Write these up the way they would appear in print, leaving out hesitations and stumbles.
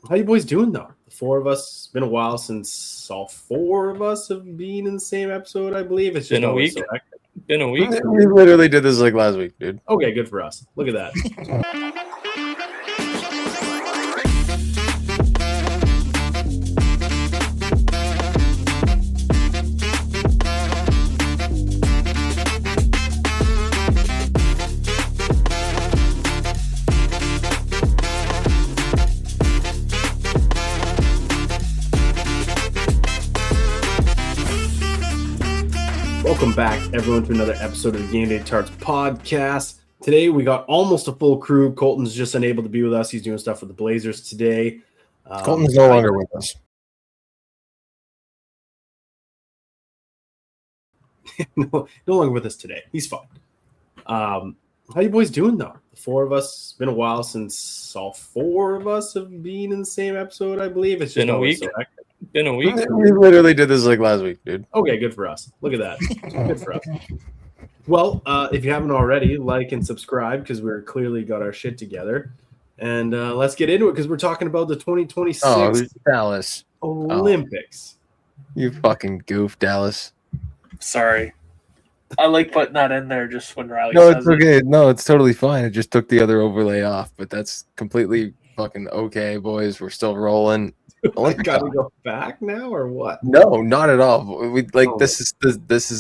How you boys doing though? The four of us. It's been a while since all four of us have been in the same episode. I believe it's just Been a always week. so hectic. Been a week. We literally did this like last week, dude. Okay, good for us. Look at that. Welcome back, everyone, to another episode of the Game Day Tarts podcast. Today, we got almost a full crew. Colton's just unable to be with us. He's doing stuff with the Blazers today. Colton's no longer with us. no longer with us today. He's fine. How you boys doing, though? The four of us. It's been a while since all four of us have been in the same episode, I believe. It's just Been a always week. so hectic. Been a week. We literally did this like last week, dude. Okay, good for us. Look at that. Good for us. Well, if you haven't already, like and subscribe because we're clearly got our shit together. And let's get into it because we're talking about the 2026 Oh, it was Dallas. Olympics. You fucking goof, Dallas. Sorry. I like putting that in there just when Riley No, says it's okay. No, it's totally fine. It just took the other overlay off, but that's completely fucking okay, boys. We're still rolling. I gotta go back now or what? No, not at all. We like Oh. this is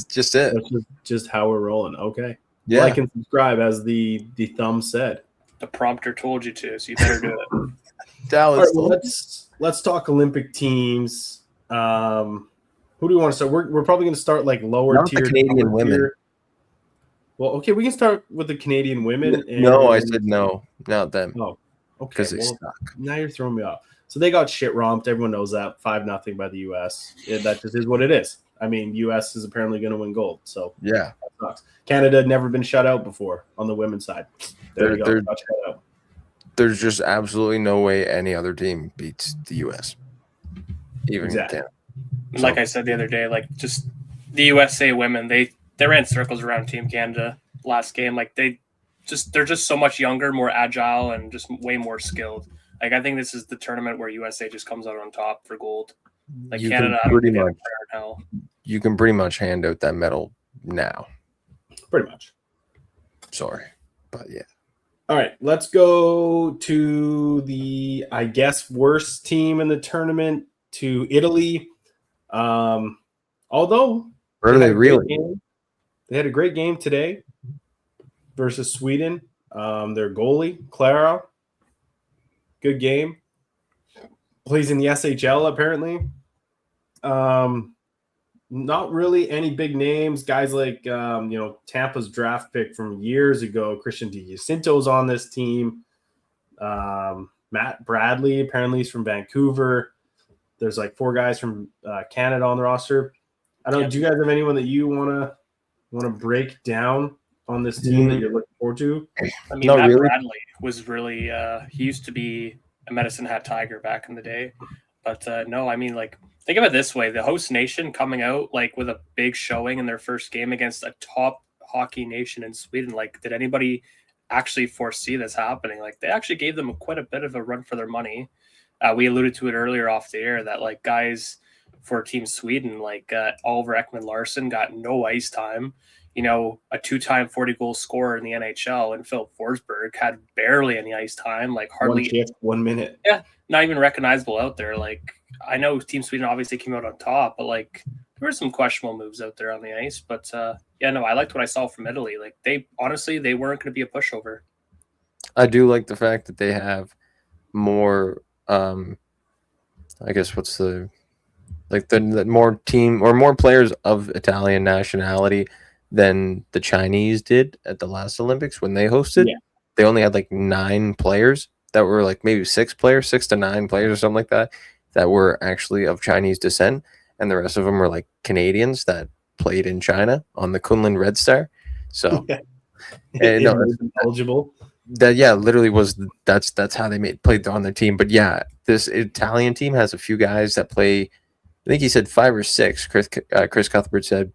just it. That's just how we're rolling. Okay. Yeah. Like and subscribe, as the thumb said. the prompter told you to, so you better do it. All Dallas. right, well, let's talk Olympic teams. Who do we want to start? We're probably going to start like lower Not the tier. Canadian upper women. tier. Well, okay, we can start with the Canadian women. No, I said no, not them. Oh, okay. Because they Well, suck. now you're throwing me off. So they got shit romped. Everyone knows that 5-0 by the U.S. That just is what it is. I mean, U.S. is apparently going to win gold. So Yeah. that sucks. Canada had never been shut out before on the women's side. There you go. They're- Got shut out. There's just absolutely no way any other team beats the US. Even Exactly. Canada. Like I said the other day, like just the USA women, they ran circles around Team Canada last game. Like they're just so much younger, more agile, and just way more skilled. Like I think this is the tournament where USA just comes out on top for gold. Like You Canada, I can don't pretty think they have a much prayer now. you can pretty much hand out that medal now. Pretty much. Sorry. But yeah. All right, let's go to the, I guess, worst team in the tournament, to Italy. Although Where are they they had a great really? game. They had a great game today versus Sweden. Their goalie, Clara, good game. Plays in the SHL apparently. Not really any big names. Guys like Tampa's draft pick from years ago, Christian DiGiacinto's on this team. Matt Bradley apparently is from Vancouver. There's like four guys from Canada on the roster. I don't know. Do you guys have anyone that you want to break down on this team that you're looking forward to? I mean, Not Matt really. Bradley was really he used to be a Medicine Hat Tiger back in the day. But no, I mean, like, think of it this way. The host nation coming out, like, with a big showing in their first game against a top hockey nation in Sweden. Like, did anybody actually foresee this happening? Like, they actually gave them quite a bit of a run for their money. We alluded to it earlier off the air that, like, guys for Team Sweden, like Oliver Ekman-Larsson got no ice time. You know, a two-time 40-goal scorer in the NHL, and Philip Forsberg had barely any ice time, like hardly 1 shift, 1 minute. not even recognizable out there. Like, I know Team Sweden obviously came out on top, but like there were some questionable moves out there on the ice. But yeah, no, I liked what I saw from Italy. Like they weren't going to be a pushover. I do like the fact that they have more I guess what's the more team or more players of Italian nationality than the Chinese did at the last Olympics when they hosted. Yeah. They only had like 9 players that were like maybe 6 to 9 players or something like that were actually of Chinese descent, and the rest of them were like Canadians that played in China on the Kunlun Red Star. So Eligible. literally was that's how they played on their team. But yeah, this Italian team has a few guys that play. I think he said 5 or 6. Chris Cuthbert said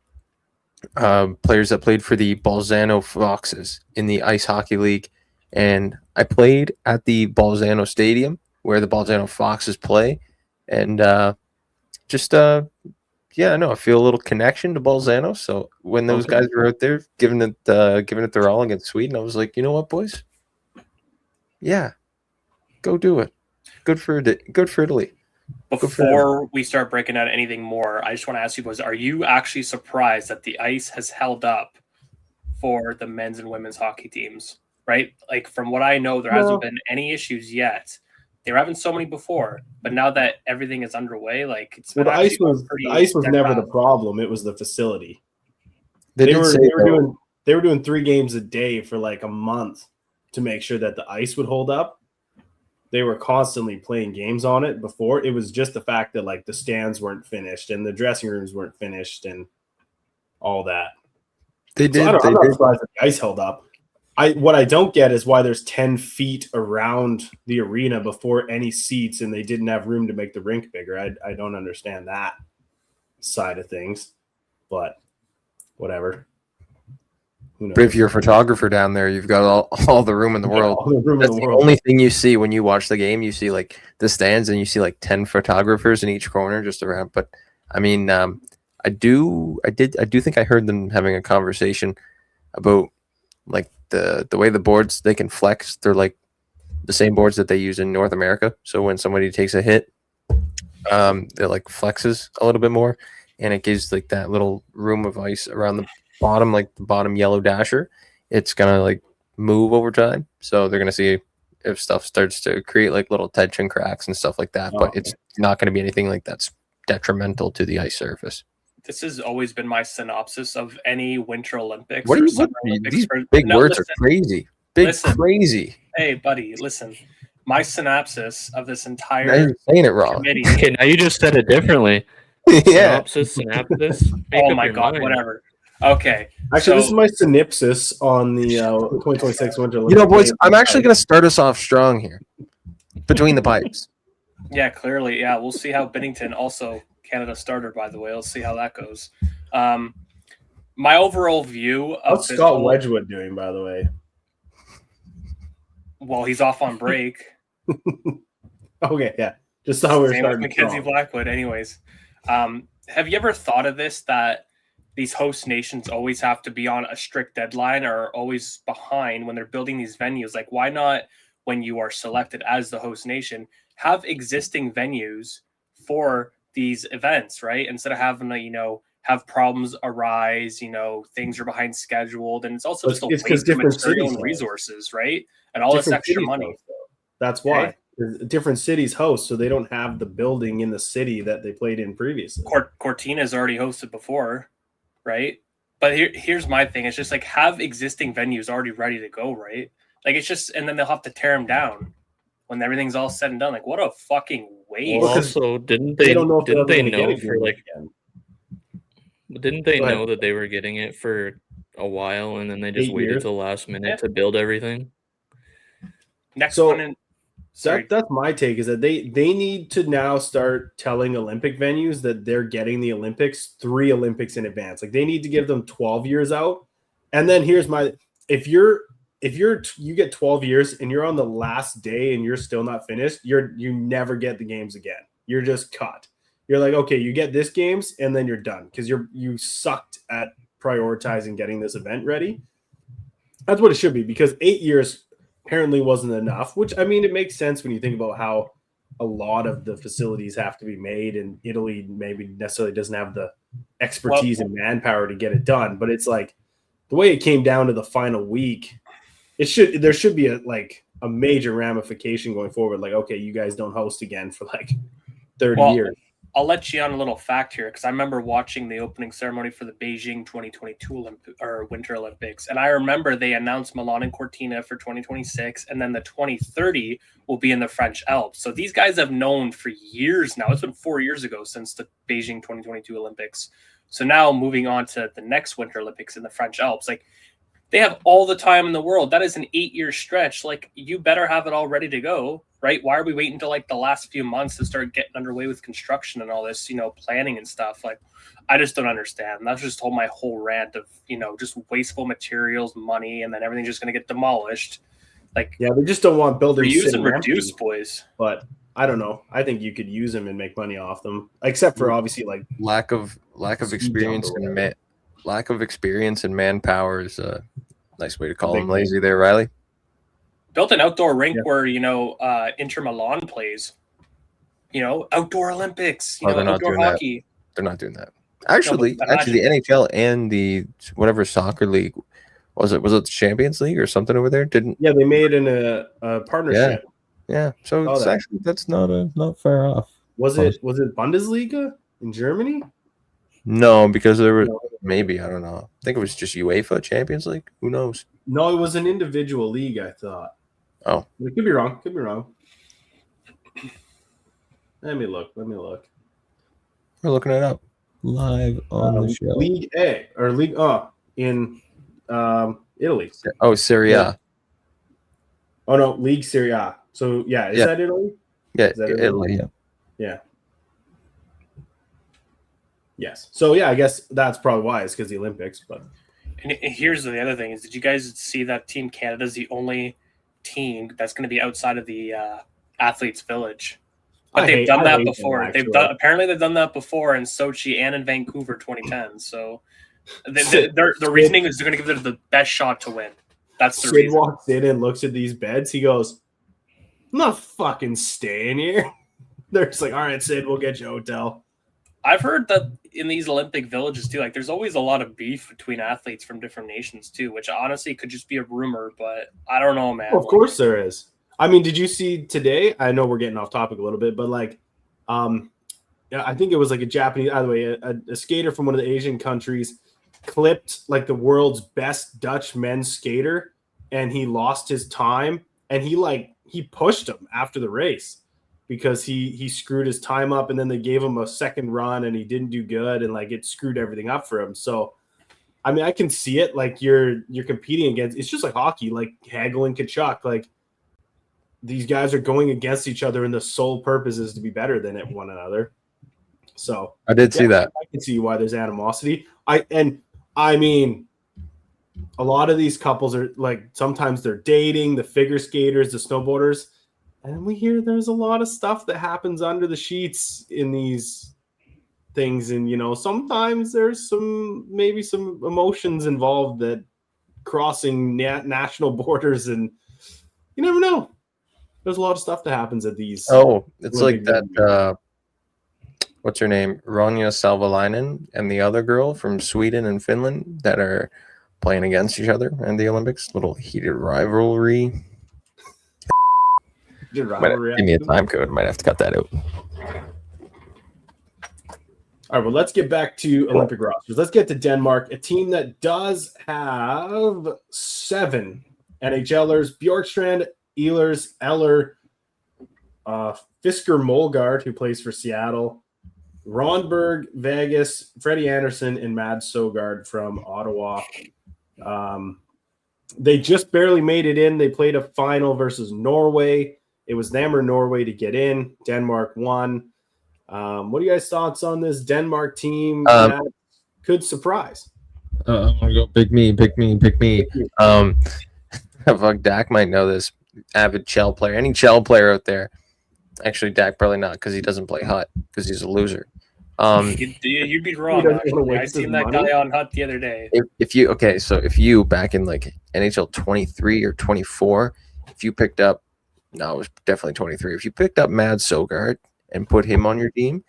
players that played for the Bolzano Foxes in the Ice Hockey League, and I played at the Bolzano Stadium where the Bolzano Foxes play, and I feel a little connection to Bolzano. So when those guys were out there giving it their all against Sweden, I was like, you know what, boys? Yeah, go do it. Good for Italy. Before we start breaking out anything more, I just want to ask you boys, are you actually surprised that the ice has held up for the men's and women's hockey teams? Right? Like, from what I know, there hasn't been any issues yet. They were having so many before, but now that everything is underway, like, it's been the ice was never the problem. It was the facility. They were doing 3 games a day for like a month to make sure that the ice would hold up. They were constantly playing games on it before. It was just the fact that like the stands weren't finished and the dressing rooms weren't finished and all that. I'm not surprised that the ice held up. What I don't get is why there's 10 feet around the arena before any seats and they didn't have room to make the rink bigger. I don't understand that side of things, but whatever. But if you're a photographer down there, you've got all the room in the world. That's the only thing you see when you watch the game. You see like the stands and you see like 10 photographers in each corner just around. But I mean, I do think I heard them having a conversation about like the way the boards they can flex. They're like the same boards that they use in North America. So when somebody takes a hit, they like flexes a little bit more, and it gives like that little room of ice around the bottom, like the bottom yellow dasher. It's gonna like move over time, so they're gonna see if stuff starts to create like little tension cracks and stuff like that. But it's not gonna be anything like that's detrimental to the ice surface. This has always been my synopsis of any Winter Olympics. These big words are crazy. Crazy. Hey, buddy, listen. My synopsis of this entire now you're saying it wrong. Okay, now you just said it differently. Yeah. Synopsis. Oh my god, whatever. Okay. Actually, this is my synopsis on the 2026 Winter Olympics. You know, boys, I'm actually going to start us off strong here. Between the pipes. Yeah, clearly. Yeah, we'll see how Binnington, also Canada starter, by the way. We'll see how that goes. My overall view of what's Scott Wedgwood doing, by the way? Well, he's off on break. Okay, yeah. Just thought we were starting Mackenzie Blackwood. Anyways, have you ever thought of this, that these host nations always have to be on a strict deadline or are always behind when they're building these venues? Like, why not, when you are selected as the host nation, have existing venues for these events, right? Instead of having to, have problems arise, things are behind scheduled, and it's also just a waste of material and resorces, right? And all this extra money. That's why. Different cities host, so they don't have the building in the city that they played in previously. Cortina's already hosted before, right? But here's my thing. It's just like, have existing venues already ready to go, right? Like, it's just, and then they'll have to tear them down when everything's all said and done. Like, what a fucking waste. Well, also, didn't they know that they were getting it for a while, and then they just waited till the last minute to build everything? That's my take, is that they need to now start telling Olympic venues that they're getting the Olympics 3 Olympics in advance. Like, they need to give them 12 years out. And then here's if you get 12 years and you're on the last day and you're still not finished, you never get the games again. You're just cut. You're like, okay, you get this games and then you're done because you sucked at prioritizing getting this event ready. That's what it should be, because 8 years apparently wasn't enough, which, I mean, it makes sense when you think about how a lot of the facilities have to be made, and Italy maybe necessarily doesn't have the expertise and manpower to get it done. But it's like, the way it came down to the final week, there should be a major ramification going forward. Like, okay, you guys don't host again for like 30 years. I'll let you on a little fact here, because I remember watching the opening ceremony for the Beijing 2022 Winter Olympics, and I remember they announced Milano-Cortina for 2026, and then the 2030 will be in the French Alps. So these guys have known for years now. It's been 4 years ago since the Beijing 2022 Olympics. So now moving on to the next Winter Olympics in the French Alps, like, they have all the time in the world. That is an 8-year stretch. Like, you better have it all ready to go, right? Why are we waiting until like the last few months to start getting underway with construction and all this, planning and stuff? Like, I just don't understand. That's just my whole rant of, just wasteful materials, money, and then everything's just going to get demolished. Like, yeah, they just don't want buildings reuse sitting and reduce, empty, boys. but I don't know. I think you could use them and make money off them, except for obviously like lack of experience and lack of experience and manpower is a nice way to call them lazy there, Riley. Built an outdoor rink where, Inter Milan plays, outdoor Olympics, outdoor hockey. They're not doing that. Actually, the NHL and the whatever soccer league was it the Champions League or something over there? Yeah, they made a partnership. Yeah. So it's actually that's not far off. Was it Bundesliga in Germany? No, because there were maybe I don't know. I think it was just UEFA Champions League. Who knows? No, it was an individual league. I thought. Oh, it could be wrong. Let me look. We're looking it up live on the show. League A or League in Italy. Oh, Serie A. Oh no, League Serie A. So is that Italy? Yeah, Italy. Yeah. Yes. So I guess that's probably why it's because the Olympics. But and here's the other thing: is did you guys see that Team Canada is the only team that's going to be outside of the athletes' village? But they've done that before. Apparently they've done that before in Sochi and in Vancouver 2010. So their reasoning is they're going to give it the best shot to win. That's the reason. Sid walks in and looks at these beds. He goes, "I'm not fucking staying here." They're just like, "All right, Sid, we'll get you a hotel." I've heard that in these Olympic villages too, like there's always a lot of beef between athletes from different nations too, which honestly could just be a rumor, but I don't know, man. Well, of course there is. I mean, did you see today? I know we're getting off topic a little bit, but I think it was like a Japanese, either way, a skater from one of the Asian countries clipped like the world's best Dutch men's skater, and he lost his time, and he pushed him after the race because he screwed his time up, and then they gave him a second run, and he didn't do good, and like it screwed everything up for him. So, I mean, I can see it. Like you're competing against. It's just like hockey, like Hagel and Kachuk, like. These guys are going against each other, and the sole purpose is to be better than one another. So I did see that. I can see why there's animosity. I mean, a lot of these couples are like sometimes they're dating the figure skaters, the snowboarders, and we hear there's a lot of stuff that happens under the sheets in these things, and sometimes there's maybe some emotions involved that crossing national borders, and you never know. There's a lot of stuff that happens at these. Oh, it's like that. What's her name? Ronja Salvalainen and the other girl from Sweden and Finland that are playing against each other in the Olympics. Little heated rivalry. Give me a time code. Might have to cut that out. All right, well, let's get back to Olympic rosters. Let's get to Denmark, a team that does have 7 NHLers: Bjorkstrand, Ehlers, Eller, Fisker Molgaard, who plays for Seattle, Ronberg, Vegas, Freddie Anderson, and Mads Søgaard from Ottawa. They just barely made it in. They played a final versus Norway. It was them or Norway to get in. Denmark won. What are you guys' thoughts on this Denmark team that could surprise? I'm gonna go pick me. Fuck, Dak might know this. Avid Chell player. Any Chell player out there? Actually, Dak probably not because he doesn't play Hut because he's a loser. You'd be wrong. I seen that guy on Hut the other day. If you back in like NHL 23 or 24, if you picked up, no, it was definitely 23. If you picked up Mads Søgaard and put him on your team,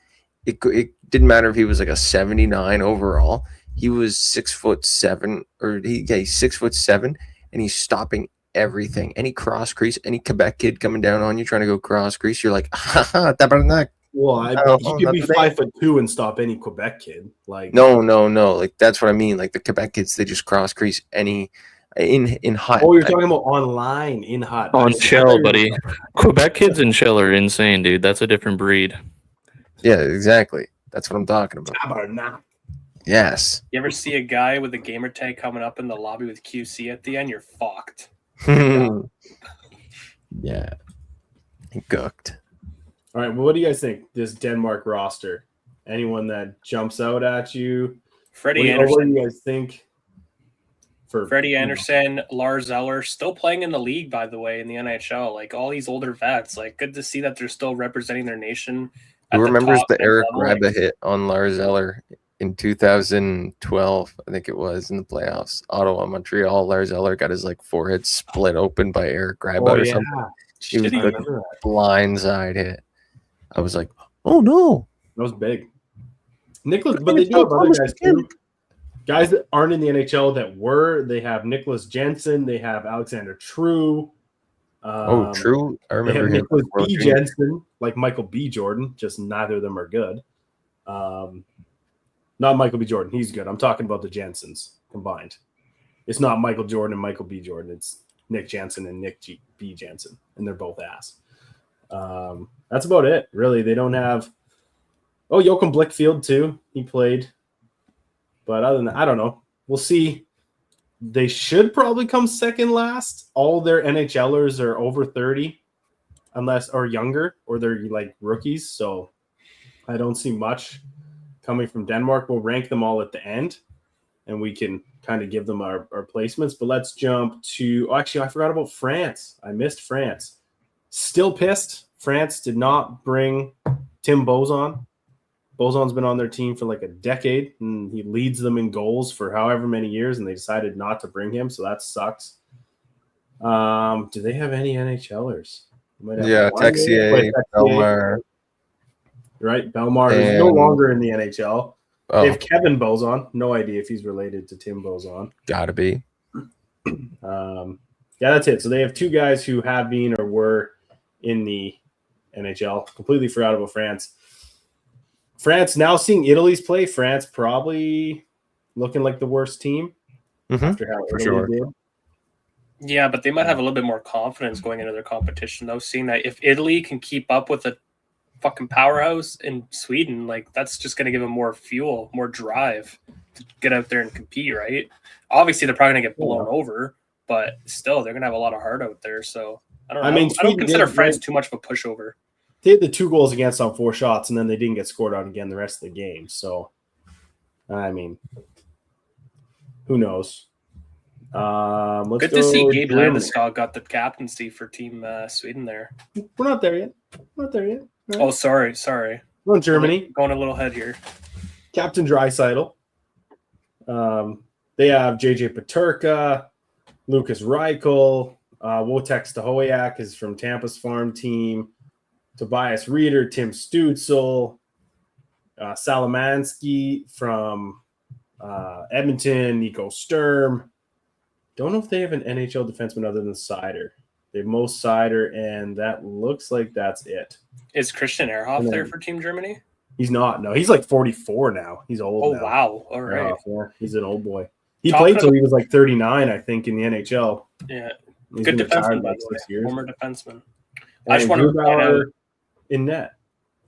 it didn't matter if he was like a 79 overall. He was 6'7", he's 6'7", and he's stopping everything. Any cross crease, any Quebec kid coming down on you trying to go cross crease, you're like, haha, tabarnak. Well, he could be 5'2" and stop any Quebec kid. Like no. Like that's what I mean. Like the Quebec kids, they just cross crease any in Hut. Oh, you're talking about online in Hut. On Shell, buddy. Quebec kids in Shell are insane, dude. That's a different breed. Yeah, exactly. That's what I'm talking about. Tabarnak. Yes. You ever see a guy with a gamer tag coming up in the lobby with QC at the end? You're fucked. Yeah. Cooked. All right. Well, what do you guys think? This Denmark roster. Anyone that jumps out at you? Freddie Anderson. What do you guys think? for Freddie Anderson, Lars Eller, still playing in the league, by the way, in the NHL. Like all these older vets, like good to see that they're still representing their nation. Who remembers the Eric level? Graba hit on Lars Eller in 2012? I think it was in the playoffs. Ottawa, Montreal. Lars Eller got his like forehead split open by Eric Graba or something. It was like a blindside hit. I was like, oh no, that was big. Nicholas, but they do have other guys too. Guys that aren't in the NHL that were. They have Nicholas Jensen. They have Alexander True. True. I remember him. Nicholas B. Jensen, like Michael B. Jordan. Just neither of them are good. Not Michael B. Jordan. He's good. I'm talking about the Jensens combined. It's not Michael Jordan and Michael B. Jordan. It's Nick Jensen and Nick B. Jensen, and they're both ass. That's about it, really. They don't have. Oh, Joachim Blickfield too. He played, but other than that, I don't know. We'll see. They should probably come second last. All their NHLers are over 30, or younger, or they're like rookies. So I don't see much coming from Denmark. We'll rank them all at the end, and we can kind of give them our placements. But let's jump to. Oh, actually, I forgot about France. I missed France. Still pissed. France did not bring Tim Bozon. Bozon's been on their team for like a decade, and he leads them in goals for however many years, and they decided not to bring him, so that sucks. Do they have any NHLers? Yeah, Texier, Belmar. Right, Belmar is no longer in the NHL. Oh, They have Kevin Bozon. No idea if he's related to Tim Bozon. gotta be. Yeah, that's it. So they have two guys who have been or were in the NHL. Completely forgot about France. France, now seeing Italy's play, France probably looking like the worst team after how Italy did. Yeah, but they might have a little bit more confidence going into their competition, though, seeing that if Italy can keep up with a fucking powerhouse in Sweden, like that's just going to give them more fuel, more drive to get out there and compete, right? Obviously, they're probably going to get blown over, but still, they're going to have a lot of heart out there. So I don't know. I don't consider France too much of a pushover. They had the 2 goals against on 4 shots, and then they didn't get scored on again the rest of the game. So, I mean, who knows? Good to see Gabe Landeskog got the captaincy for Team Sweden there. We're not there yet. Right. Oh, sorry. We're in Germany. Going a little ahead here. Captain Draisaitl. They have JJ Peterka, Lucas Reichel, Wojtek Stachowiak is from Tampa's farm team. Tobias Reeder, Tim Stutzel, Salamansky from Edmonton, Nico Sturm. Don't know if they have an NHL defenseman other than Sider. They have Mo Sider, and that looks like that's it. Is Christian Ehrhoff there for Team Germany? He's not. No, he's like 44 now. He's old now. Oh, wow. All right. Yeah, he's an old boy. He played till he was like 39, I think, in the NHL. Yeah. He's good defenseman, like 6 years. Former defenseman. I just want to point out in net.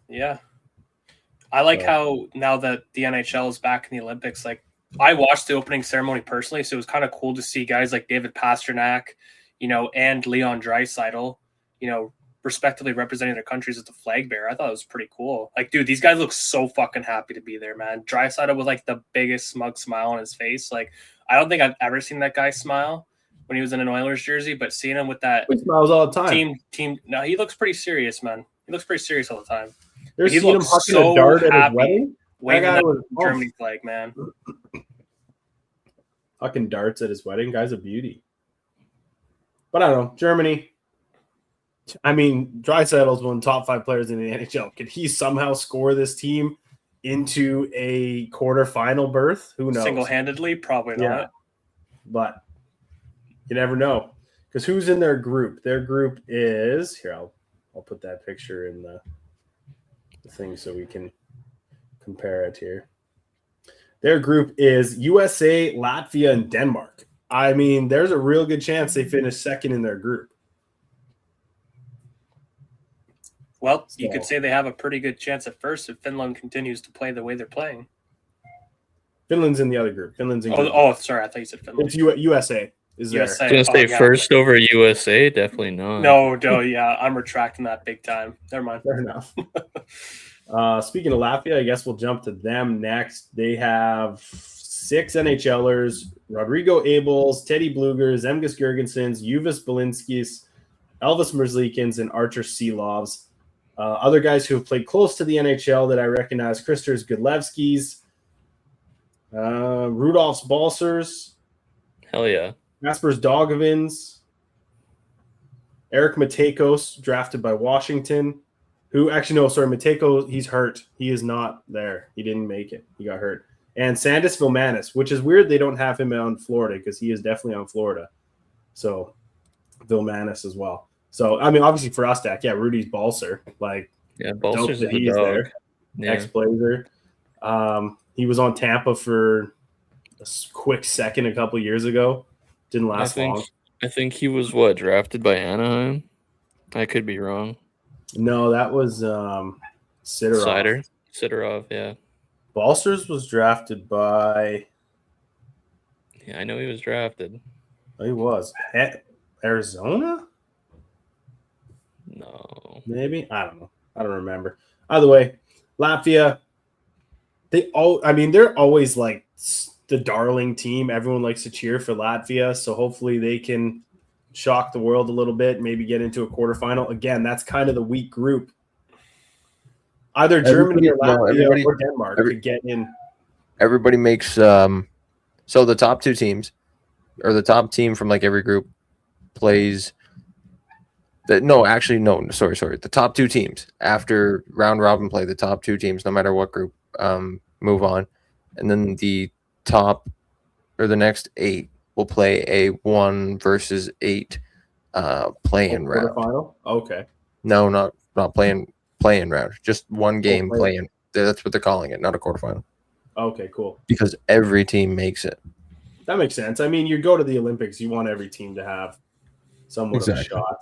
Yeah. I like how now that the NHL is back in the Olympics, like I watched the opening ceremony personally, so it was kind of cool to see guys like David Pastrnak, and Leon Draisaitl, respectively representing their countries as the flag bearer. I thought it was pretty cool. Like, dude, these guys look so fucking happy to be there, man. Draisaitl with like the biggest smug smile on his face. Like, I don't think I've ever seen that guy smile when he was in an Oilers jersey, but seeing him with that he smiles all the time. Team. No, he looks pretty serious, man. He looks pretty serious all the time. You're seeing him hucking a dart at his wedding? Waving that Germany flag, man. Hucking darts at his wedding. Guy's a beauty. But I don't know. Germany. I mean, Draisaitl's one of the top 5 players in the NHL. Could he somehow score this team into a quarterfinal berth? Who knows? Single-handedly? Probably not. But you never know. Because who's in their group? Their group is here. I'll put that picture in the thing so we can compare it here. Their group is USA, Latvia, and Denmark. I mean, there's a real good chance they finish second in their group. Well, you could say they have a pretty good chance at first if Finland continues to play the way they're playing. Finland's in the other group. Finland's in group. Sorry. I thought you said Finland. It's USA. USA. I was going to say first over USA? Definitely not. No, yeah. I'm retracting that big time. Never mind. Fair enough. Speaking of Latvia, I guess we'll jump to them next. They have 6 NHLers: Rodrigo Abels, Teddy Bluger, Zemgus Girgensons, Juvis Belinskis, Elvis Merzlikins, and Archer Seelovs. Other guys who have played close to the NHL that I recognize: Kristers Godlevskis, Rudolphs Balsers, Hell yeah. Kaspers Dogovins, Eric Matakos, drafted by Washington. Mateko, he's hurt. He is not there. He didn't make it. He got hurt. And Sandis Vilmanis, which is weird they don't have him on Florida because he is definitely on Florida. So Vilmanis as well. So, I mean, obviously for us, Dak, Rudy's Balser. Balser's a dog. There. Yeah. Ex-Blazer. He was on Tampa for a quick second a couple years ago. Didn't last long. I think he was drafted by Anaheim? I could be wrong. No, that was Sidorov. Sidorov, yeah. Balsers was drafted by... Yeah, I know he was drafted. Oh, he was. Arizona? No. Maybe? I don't know. I don't remember. Either way, Latvia, they're always like the darling team. Everyone likes to cheer for Latvia, so hopefully they can shock the world a little bit, maybe get into a quarterfinal. Again, that's kind of the weak group. Either Germany or Latvia or Denmark could get in. Everybody makes so the top 2 teams, or the top team from every group plays. The top 2 teams after round robin play, the top 2 teams, no matter what group, move on, and then the top or the next 8 will play a 1 versus 8 play-in round. Quarterfinal? Okay. No, not play-in round. Just one game play-in. That's what they're calling it, not a quarterfinal. Okay, cool. Because every team makes it. That makes sense. I mean, you go to the Olympics, you want every team to have somewhat of a shot.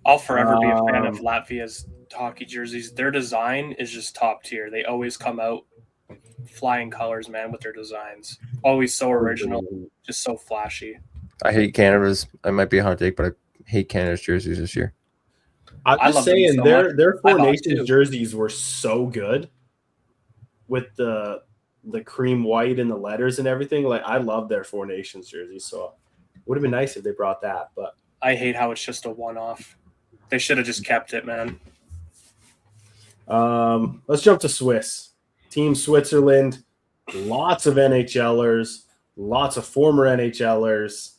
I'll forever be a fan of Latvia's hockey jerseys. Their design is just top tier. They always come out flying colors, man, with their designs. Always so original, just so flashy. I hate Canada's. I might be a hot take, but I hate Canada's jerseys this year. I'm just saying their Four Nations jerseys were so good with the cream white and the letters and everything. I love their Four Nations jerseys, so it would have been nice if they brought that. But I hate how it's just a one-off. They should have just kept it, man. Let's jump to Swiss. Team Switzerland, lots of NHLers, lots of former NHLers.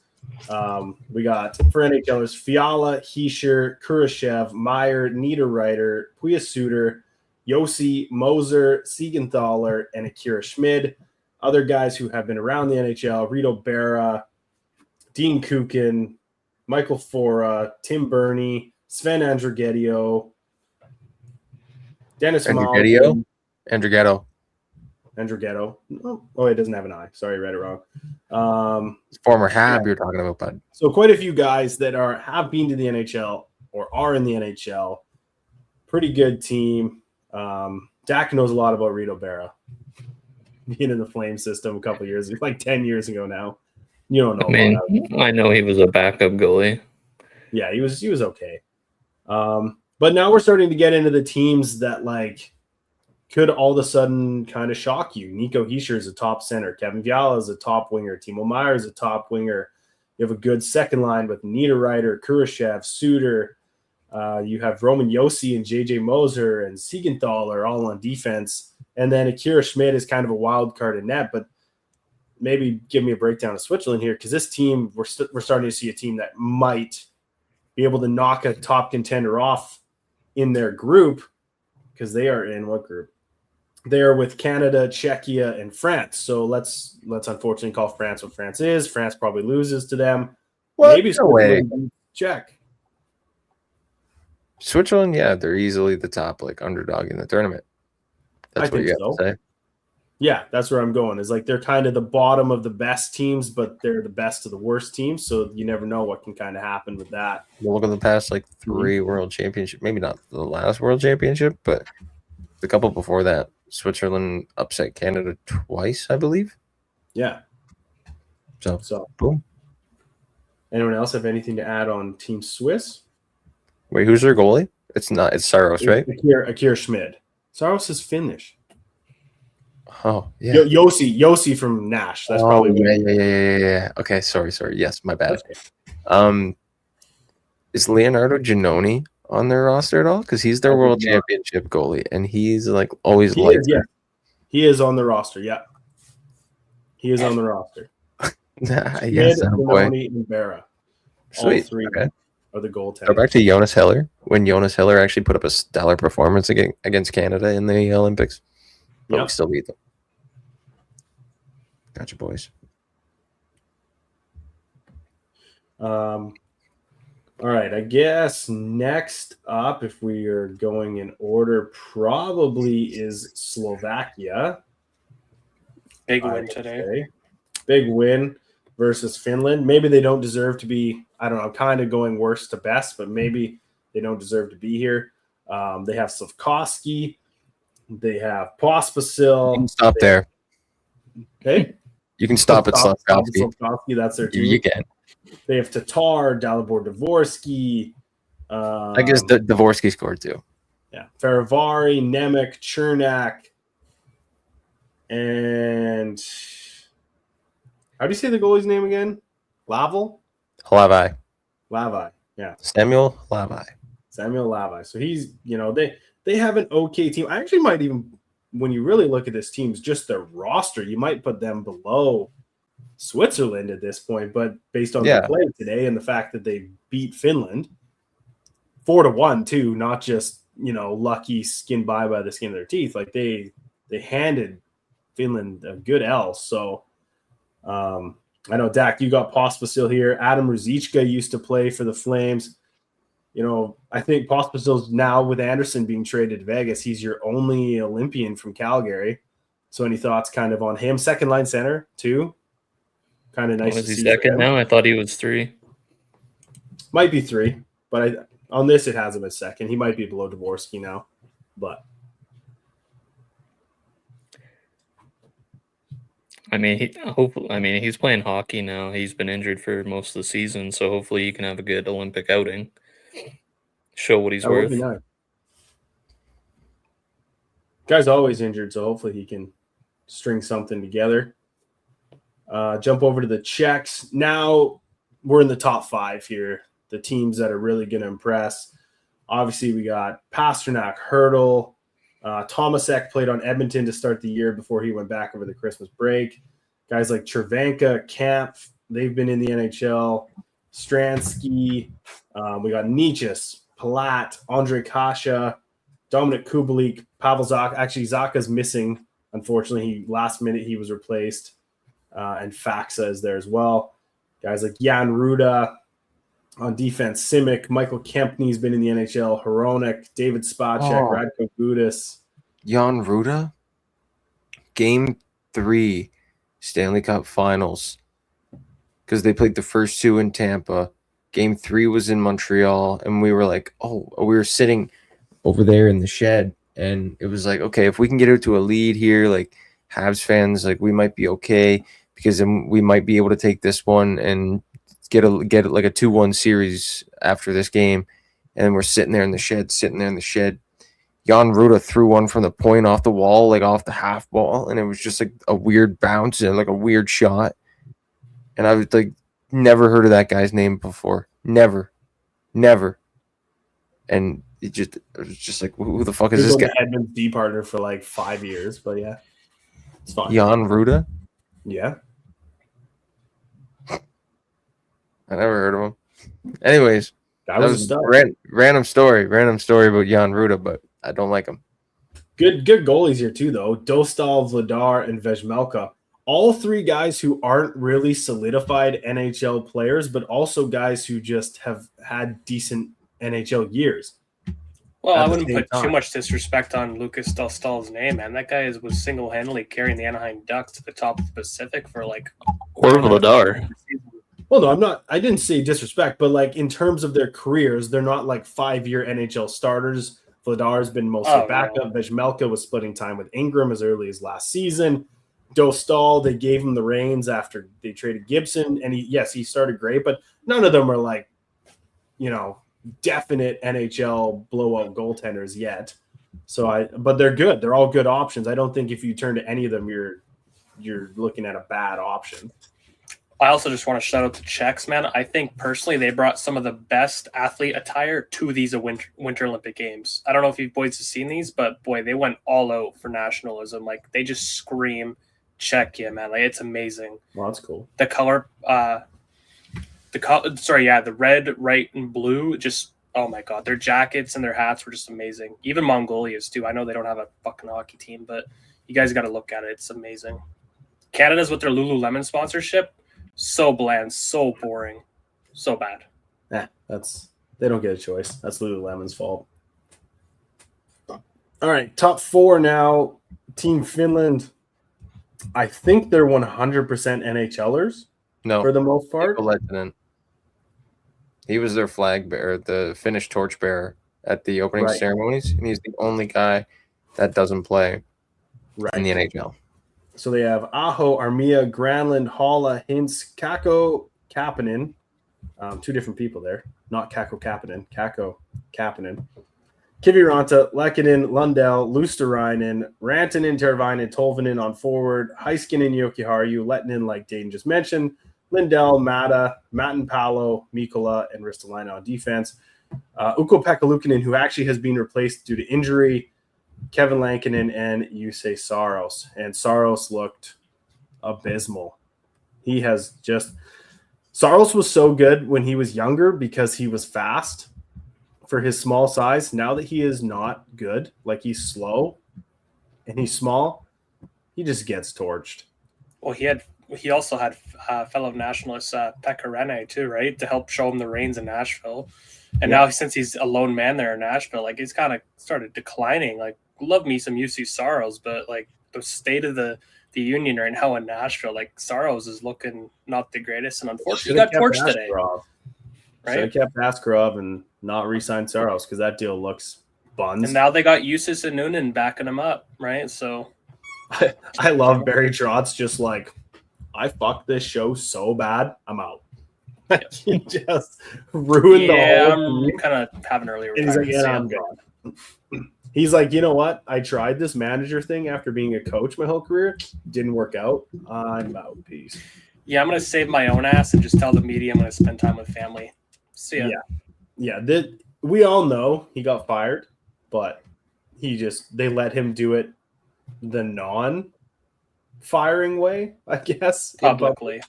We got, for NHLers, Fiala, Hischer, Kurashev, Meyer, Niederreiter, Puya-Suter, Yossi, Moser, Siegenthaler, and Akira Schmid. Other guys who have been around the NHL: Rito Berra, Dean Kukin, Michael Fora, Tim Burney, Sven Andrighetto, Dennis Malkin. Andrighetto. Oh, it doesn't have an I. Sorry, I read it wrong. Former Hab you're talking about, bud. So quite a few guys that have been to the NHL or are in the NHL. Pretty good team. Dak knows a lot about Rito Berra. Being in the Flame system a couple of years, 10 years ago now. You don't know. I know he was a backup goalie. Yeah, he was okay. But now we're starting to get into the teams that could all of a sudden kind of shock you. Nico Hischier is a top center. Kevin Fiala is a top winger. Timo Meier is a top winger. You have a good second line with Niederreiter, Kurashev, Suter. You have Roman Yossi and JJ Moser and Siegenthaler all on defense. And then Akira Schmid is kind of a wild card in net, but maybe give me a breakdown of Switzerland here, because this team, we're starting to see a team that might be able to knock a top contender off in their group, because they are in what group? They are with Canada, Czechia, and France. So let's unfortunately call France what France is. France probably loses to them. Maybe Switzerland Czech. Switzerland, yeah, they're easily the top underdog in the tournament. That's what you have to say. Yeah, that's where I'm going. Is they're kind of the bottom of the best teams, but they're the best of the worst teams. So you never know what can kind of happen with that. Well, look at the past 3 world championship. Maybe not the last world championship, but the couple before that. Switzerland upset Canada twice, I believe. Yeah. So boom. Anyone else have anything to add on Team Swiss? Wait, who's their goalie? It's Saros, right? Akira Schmid. Saros is Finnish. Oh, yeah. Yossi from Nash. That's probably yeah. Okay, sorry. Yes, my bad. Is Leonardo Giannoni on their roster at all? Because he's their world championship goalie, and he's like always He is on the roster. Yeah, he is on the roster. Yes, Giannoni and Berra. Sweet. All three are the goaltenders. Go back to Jonas Heller when Jonas Heller actually put up a stellar performance against Canada in the Olympics. But we still beat them. Gotcha, boys. All right, I guess next up, if we are going in order, probably is Slovakia. Big win today. Big win versus Finland. Maybe they don't deserve to be, I don't know, I'm kind of going worst to best, but maybe they don't deserve to be here. They have Slavkovsky. They have Pospisil. You can stop there. Okay. You can stop at Slavkovsky. That's their team. You can. They have Tatar, Dalibor Dvorsky. I guess Dvorsky scored too. Yeah. Faravari, Nemec, Chernak. And how do you say the goalie's name again? Hlavai. Yeah. Samuel Hlavai. So he's, they have an okay team. I actually might even, when you really look at this team's just their roster, you might put them below Switzerland at this point, but based on the play today and the fact that they beat Finland 4-1 too, not just, lucky skin by the skin of their teeth. Like they handed Finland a good L. So I know, Dak, you got Pospisil here. Adam Ruzicka used to play for the Flames. I think Pospisil's now with Anderson being traded to Vegas. He's your only Olympian from Calgary. So any thoughts kind of on him? Second line center too. Kind of nice to see. Is he second now? I thought he was 3. Might be 3, but on this it has him as second. He might be below Dvorsky now, but he's playing hockey now. He's been injured for most of the season, so hopefully he can have a good Olympic outing. Show what he's worth. Nice. Guy's always injured, so hopefully he can string something together. Jump over to the Czechs. Now we're in the top 5 here. The teams that are really going to impress. Obviously, we got Pasternak, Hurdle. Tomasek played on Edmonton to start the year before he went back over the Christmas break. Guys like Chervanka, Camp, they've been in the NHL. Stransky. We got Nichis, Palat, Andre Kasha, Dominic Kubalik, Pavel Zaka. Actually, Zaka's missing. Unfortunately, last minute he was replaced. And Faxa is there as well. Guys like Jan Ruda. On defense, Simic, Michael Kempney's been in the NHL. Hronek, David Spacek, Radko Gudas. Jan Ruda? Game 3, Stanley Cup Finals. Because they played the first 2 in Tampa. Game 3 was in Montreal. And we were like, we were sitting over there in the shed. And it was like, okay, if we can get out to a lead here, like Habs fans, like we might be okay. Because then we might be able to take this one and get it like a 2-1 series after this game. And then we're sitting there in the shed. Jan Ruda threw one from the point off the wall, like off the half wall, and it was just like a weird bounce and like a weird shot. And I was like, never heard of that guy's name before. Never. And it was just like, who the fuck is this guy? Edmonds D partner for like 5 years, but yeah. It's fine. Jan Ruda? Yeah. I never heard of him. Anyways, that was a random story about Jan Ruda, but I don't like him. Good goalies here too, though. Dostal, Vladar, and Vejmelka. All 3 guys who aren't really solidified NHL players, but also guys who just have had decent NHL years. Well, I wouldn't put too much disrespect on Lucas Dostal's name, man. That guy was single-handedly carrying the Anaheim Ducks to the top of the Pacific for like. Or Vladar. Well, no, I didn't say disrespect, but like in terms of their careers, they're not like 5-year NHL starters. Vladar's been mostly backup. Vejmelka was splitting time with Ingram as early as last season. Dostal, they gave him the reins after they traded Gibson, and he started great, but none of them are like, definite NHL blowout goaltenders yet. But they're good. They're all good options. I don't think if you turn to any of them, you're looking at a bad option. I also just want to shout out to Czechs, man. I think personally they brought some of the best athlete attire to these Winter Olympic Games. I don't know if you boys have seen these, but boy, they went all out for nationalism. Like they just scream Czechia, man. Like it's amazing. Well, that's cool. The color, the red, white, and blue. Just oh my god, their jackets and their hats were just amazing. Even Mongolia's too. I know they don't have a fucking hockey team, but you guys got to look at it. It's amazing. Canada's with their Lululemon sponsorship. So bland, so boring, so bad. They don't get a choice. That's Lululemon's fault. All right, top 4 now. Team Finland. I think they're 100% NHLers. No, for the most part. He was their flag bearer, the Finnish torchbearer at the opening ceremonies, and he's the only guy that doesn't play in the NHL. So they have Aho, Armia, Granlund, Halla, Hintz, Kakko, Kapanen. 2 different people there. Not Kakko Kapanen. Kakko Kapanen. Kiviranta, Lehkonen, Lundell, Luosterainen, Rantanen, Tervainen, Tolvanen on forward, Heiskanen, Jokiharju, Lettinen, like Dayton just mentioned, Lindell, Matin Palo, Mikkola, and Ristolainen on defense. Ukko-Pekka Luukkonen, who actually has been replaced due to injury, Kevin Lankinen, and Jussi Saros. And Saros looked abysmal. Saros was so good when he was younger because he was fast for his small size. Now that he is not good, like he's slow and he's small, he just gets torched. Well, he also had fellow nationalist Pekka Rinne too, right, to help show him the reins in Nashville. And now since he's a lone man there in Nashville, like he's kind of started declining. Like love me some Jussi Saros, but like the state of the union right now in Nashville, like Saros is looking not the greatest, and unfortunately he got torched today. Right? Should have kept Askarov and not re-signed Saros because that deal looks buns. And now they got Jussi and Noonan backing him up, right? So I love Barry Trotz just like, I fucked this show so bad, I'm out. He just ruined the whole I'm kind of having early retirement. He's like, I'm gone. He's like, you know what? I tried this manager thing after being a coach my whole career. Didn't work out. I'm out. Peace. Yeah, I'm going to save my own ass and just tell the media I'm going to spend time with family. See ya. Yeah. We all know he got fired, but they let him do it the non-firing way, I guess. Publicly.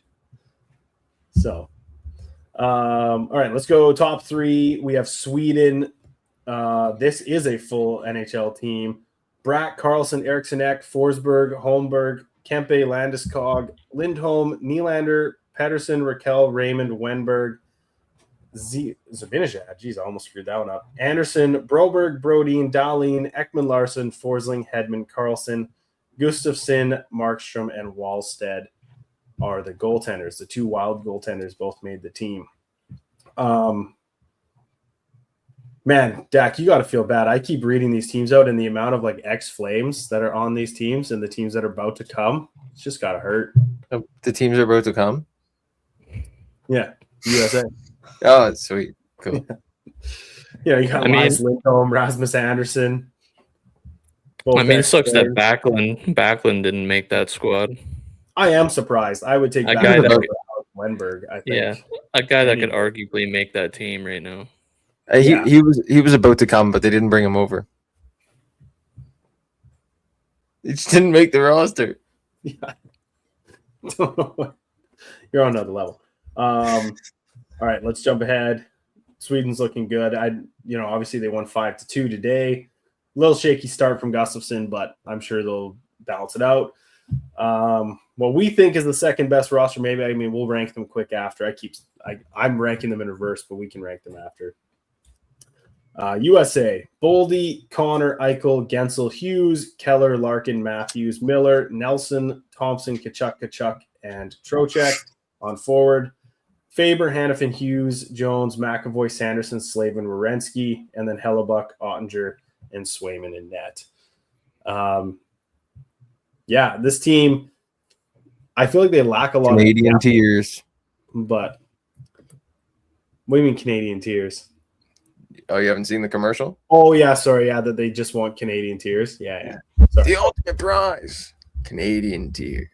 So, all right, let's go top 3. We have Sweden. This is a full NHL team. Bratt, Carlson, Eriksson Ek, Forsberg, Holmberg, Kempe, Landeskog, Lindholm, Nylander, Pettersson, Raquel, Raymond, Wenberg, Zibanejad. Jeez, I almost screwed that one up. Anderson, Broberg, Brodin, Dahlin, Ekman Larson, Forsling, Hedman, Carlson, Gustafsson, Markstrom, and Wallstead are the goaltenders. The 2 wild goaltenders both made the team. Man, Dak, you got to feel bad. I keep reading these teams out, and the amount of like ex-Flames that are on these teams and the teams that are about to come, it's just got to hurt. The teams are about to come? Yeah, USA. Oh, that's sweet. Cool. You got Lindholm, Rasmus Anderson. It sucks that Backlund didn't make that squad. I am surprised. I would take Backlund over Wenberg, I think. Yeah, a guy that could arguably make that team right now. He was about to come, but they didn't bring him over. He just didn't make the roster. Yeah. You're on another level. All right, let's jump ahead. Sweden's looking good. Obviously they won 5-2 today. A little shaky start from Gustafsson, but I'm sure they'll balance it out. What we think is the second best roster, maybe. We'll rank them quick after. I'm ranking them in reverse, but we can rank them after. USA, Boldy, Connor, Eichel, Gensel, Hughes, Keller, Larkin, Matthews, Miller, Nelson, Thompson, Kachuk, and Trocheck on forward. Faber, Hannafin, Hughes, Jones, McAvoy, Sanderson, Slavin, Werenski, and then Hellebuck, Ottinger, and Swayman in net. This team, I feel like they lack a lot of Canadian tears. But what do you mean Canadian tears? Oh, you haven't seen the commercial? Oh yeah, sorry, yeah, that they just want Canadian tears. Yeah. Sorry. The ultimate prize, Canadian tears.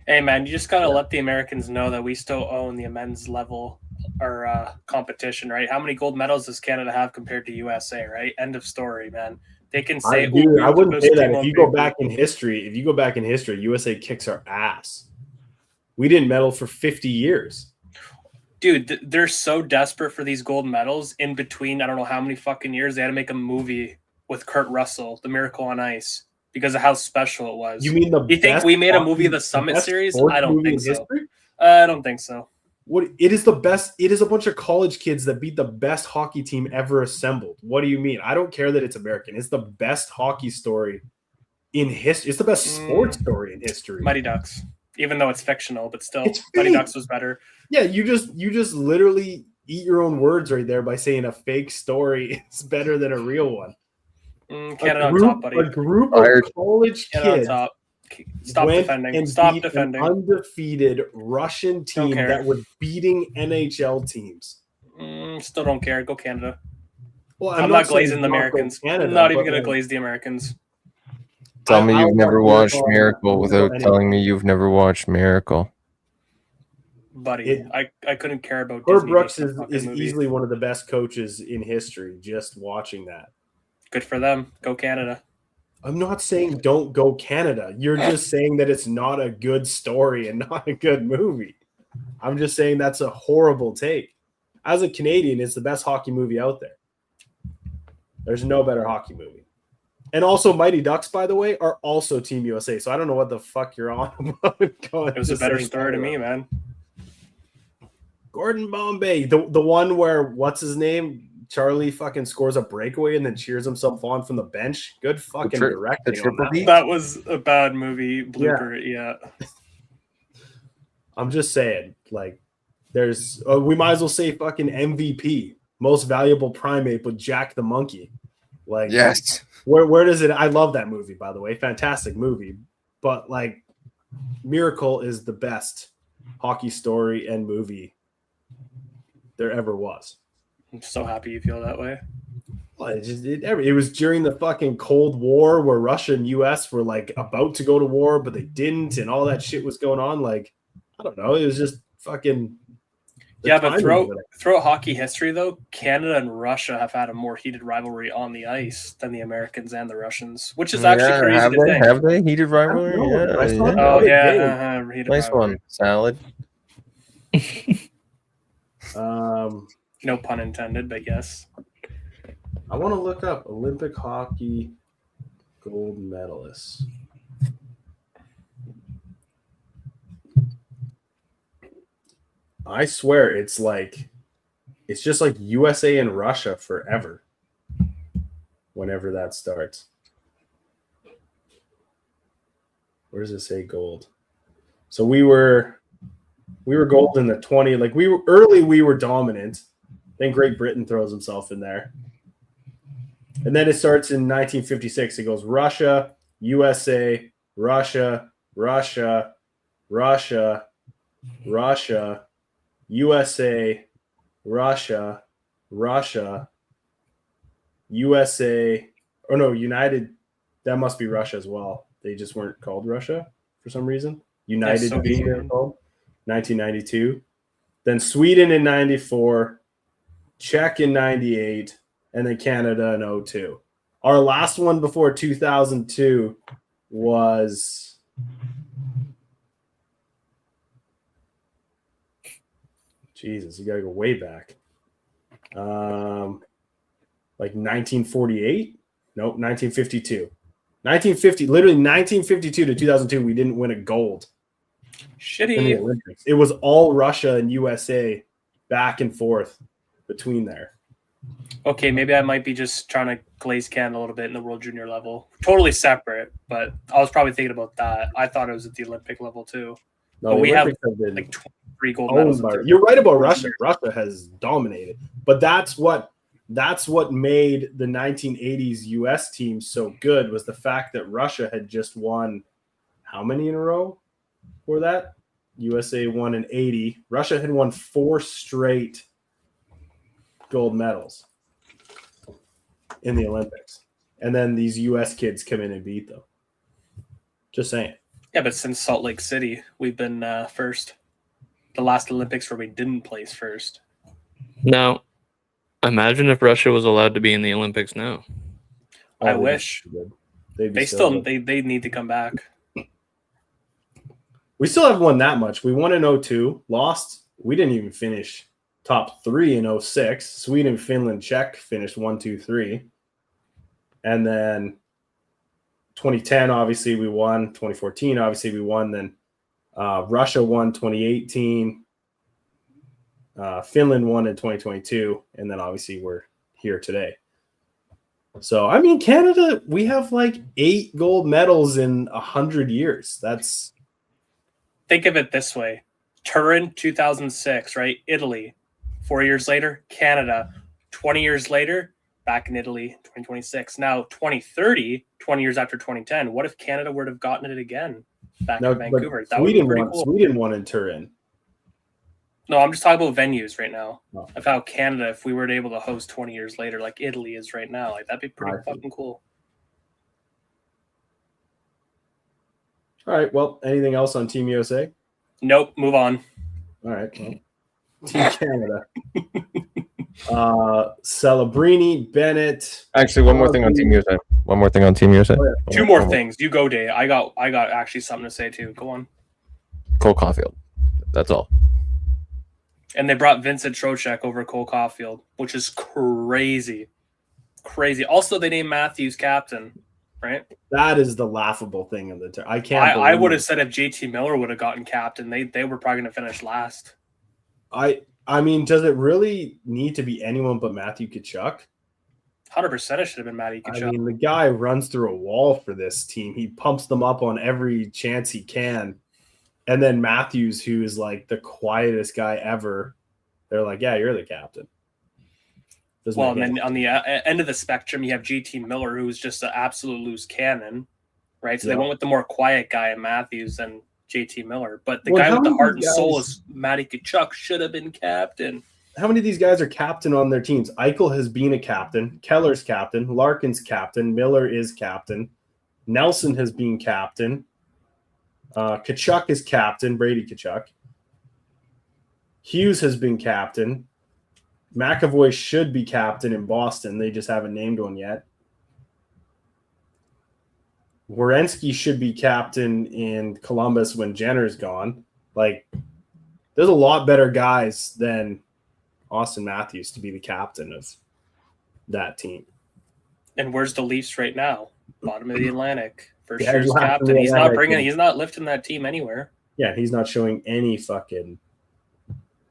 Hey man, you just gotta let the Americans know that we still own the men's level or competition, right? How many gold medals does Canada have compared to USA, right? End of story, man. They can say, I wouldn't say that. If you go back in history, USA kicks our ass. We didn't medal for 50 years. Dude, they're so desperate for these gold medals. In between, I don't know how many fucking years, they had to make a movie with Kurt Russell, The Miracle on Ice, because of how special it was. You mean you think we made a movie of the Summit series? I don't think so. I don't think so. What it is the best. It is a bunch of college kids that beat the best hockey team ever assembled. What do you mean? I don't care that it's American. It's the best hockey story in history. It's the best sports story in history. Mighty Ducks. Even though it's fictional, but still, Mighty Ducks was better. Yeah, you just literally eat your own words right there by saying a fake story is better than a real one. Canada on top, buddy. A group of college kids on top. Stop defending. Stop defending. An undefeated Russian team that was beating NHL teams. Still don't care. Go Canada. Well, I'm not glazing the Americans. I'm not even going to glaze the Americans. Tell me you've never watched Miracle without telling me you've never watched Miracle. Buddy, I couldn't care about Herb Brooks is easily one of the best coaches in history, just watching that. Good for them. Go Canada. I'm not saying don't go Canada. You're just saying that it's not a good story and not a good movie. I'm just saying that's a horrible take. As a Canadian, it's the best hockey movie out there. There's no better hockey movie. And also, Mighty Ducks, by the way, are also Team USA. So I don't know what the fuck you're on about. It was a better story to me, man. Gordon Bombay, the one where what's his name? Charlie fucking scores a breakaway and then cheers himself on from the bench. Good fucking directing. That was a bad movie blooper. Yeah. I'm just saying, like, there's we might as well say fucking MVP, most valuable primate with Jack the Monkey. Like, yes. Where does it? I love that movie, by the way. Fantastic movie. But like, Miracle is the best hockey story and movie there ever was. I'm so happy you feel that way. Well, it was during the fucking Cold War where Russia and US were like about to go to war, but they didn't, and all that shit was going on. Like, I don't know. It was just fucking. Yeah, but throughout hockey history, though, Canada and Russia have had a more heated rivalry on the ice than the Americans and the Russians, which is actually crazy to think. Have they heated rivalry? Heated nice rivalry. One, Salad. No pun intended, but yes. I want to look up Olympic hockey gold medalists. I swear it's just like USA and Russia forever. Whenever that starts. Where does it say gold? So we were gold in the 20. Like we were dominant. Then Great Britain throws himself in there. And then it starts in 1956. It goes Russia, USA, Russia, Russia, Russia, Russia, USA, Russia, Russia, USA, or no, United. That must be Russia as well. They just weren't called Russia for some reason. United being there called 1992. Then Sweden in 94, Czech in 98, and then Canada in 02. Our last one before 2002 was Jesus, you gotta go way back. Like 1948? Nope, 1952. 1950, literally 1952 to 2002, we didn't win a gold. Shitty. In the Olympics. It was all Russia and USA back and forth between there. Okay, maybe I might be just trying to glaze Canada a little bit in the World Junior level. Totally separate, but I was probably thinking about that. I thought it was at the Olympic level too. No, but we have like 23 gold medals. You're right about Russia. Russia has dominated, but that's what made the 1980s U.S. team so good was the fact that Russia had just won how many in a row for that? USA won in 80. Russia had won 4 straight gold medals. in the Olympics. And then these U.S. kids come in and beat them. Just saying. Yeah, but since Salt Lake City, we've been first. The last Olympics where we didn't place first. Now, imagine if Russia was allowed to be in the Olympics now. I wish. They need to come back. We still haven't won that much. We won in 02, lost. We didn't even finish top 3 in 06. Sweden, Finland, Czech finished 1, 2, 3. And then 2010, obviously, we won. 2014, obviously, we won. Then Russia won 2018. Finland won in 2022. And then, obviously, we're here today. So, I mean, Canada, we have like 8 gold medals in 100 years. That's... Think of it this way. Turin, 2006, right? Italy. 4 years later, Canada. 20 years later, back in Italy, 2026. Now, 2030, 20 years after 2010, what if Canada would have gotten it again back in Vancouver? That would be pretty cool. Sweden won in Turin. No, I'm just talking about venues right now. Oh. Of how Canada, if we were able to host 20 years later, like Italy is right now, like that'd be pretty fucking cool. All right. Well, anything else on Team USA? Nope. Move on. All right. Well, Team Canada. Celebrini, Bennett. Actually, one more thing on Team USA. One more thing on Team USA. Oh, yeah. Two more things. You go, Dave. I got actually something to say too. Go on. Cole Caulfield. That's all. And they brought Vincent Trocheck over Cole Caulfield, which is crazy. Crazy. Also, they named Matthews captain, right? That is the laughable thing of the turn. I would have said if JT Miller would have gotten captain, they were probably going to finish last. I mean, does it really need to be anyone but Matthew Tkachuk? 100% it should have been Matty Tkachuk. I mean, the guy runs through a wall for this team. He pumps them up on every chance he can. And then Matthews, who is like the quietest guy ever, they're like, yeah, you're the captain. And then on the end of the spectrum, you have JT Miller, who's just an absolute loose cannon, right? So they went with the more quiet guy in Matthews than JT Miller. But the guy with the heart and soul is Matty Tkachuk, should have been captain. How many of these guys are captain on their teams? Eichel has been a captain. Keller's captain. Larkin's captain. Miller is captain. Nelson has been captain. Tkachuk is captain. Brady Tkachuk. Hughes has been captain. McAvoy should be captain in Boston. They just haven't named one yet. Werenski should be captain in Columbus when Jenner's gone. Like, there's a lot better guys than Austin Matthews to be the captain of that team. And where's the Leafs right now? Bottom of the Atlantic. For sure, he's captain. He's not lifting that team anywhere. Yeah, he's not showing any fucking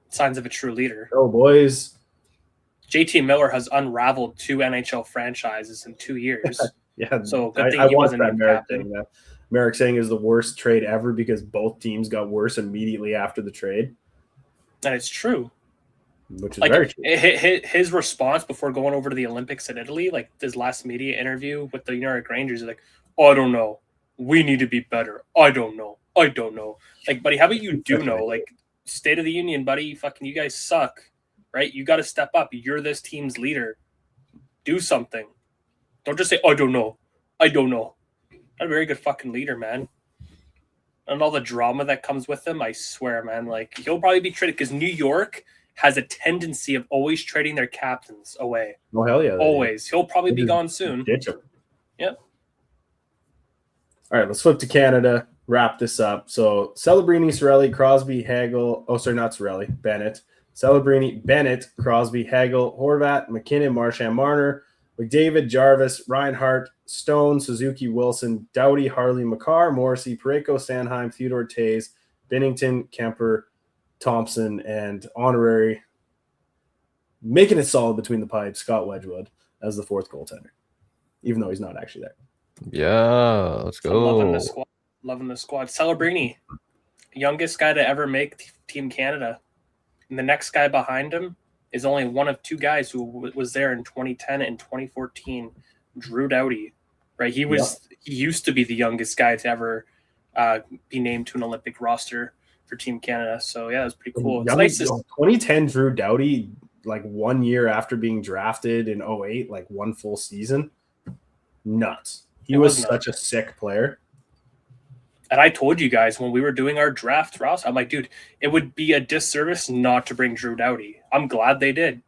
signs of a true leader. Oh, boys. JT Miller has unraveled 2 NHL franchises in 2 years. Yeah, so good thing he wasn't even captain. Merrick saying is the worst trade ever because both teams got worse immediately after the trade. And it's true. Which is very true. His response before going over to the Olympics in Italy, like his last media interview with the New York Rangers, is like, I don't know. We need to be better. I don't know. Like, buddy, how about you do know? Like, State of the Union, buddy. Fucking you guys suck, right? You got to step up. You're this team's leader. Do something. Don't just say, I don't know. Not a very good fucking leader, man. And all the drama that comes with him, I swear, man. Like, he'll probably be traded because New York has a tendency of always trading their captains away. Oh, hell yeah. Always. He'll probably be gone soon. Ditch him. Yep. All right, let's flip to Canada. Wrap this up. So Celebrini, Cirelli, Crosby, Hagel. Oh, sorry, not Cirelli. Bennett. Celebrini, Bennett, Crosby, Hagel, Horvat, McKinnon, Marchand, Marner, McDavid, Jarvis, Reinhart, Stone, Suzuki, Wilson, Doughty, Harley, Makar, Morrissey, Parayko, Sanheim, Theodore Tays, Binnington, Kemper, Thompson, and honorary, making it solid between the pipes, Scott Wedgwood as the 4th goaltender, even though he's not actually there. Yeah, let's go. Loving the squad. Celebrini, youngest guy to ever make Team Canada. And the next guy behind him is only one of 2 guys who was there in 2010 and 2014, Drew Doughty, right? He used to be the youngest guy to ever be named to an Olympic roster for Team Canada. So, yeah, it was pretty cool. It's nice 2010 Drew Doughty like 1 year after being drafted in 08, like one full season. Nuts. He was such a sick player. And I told you guys when we were doing our draft, Ross, I'm like, dude, it would be a disservice not to bring Drew Doughty. I'm glad they did.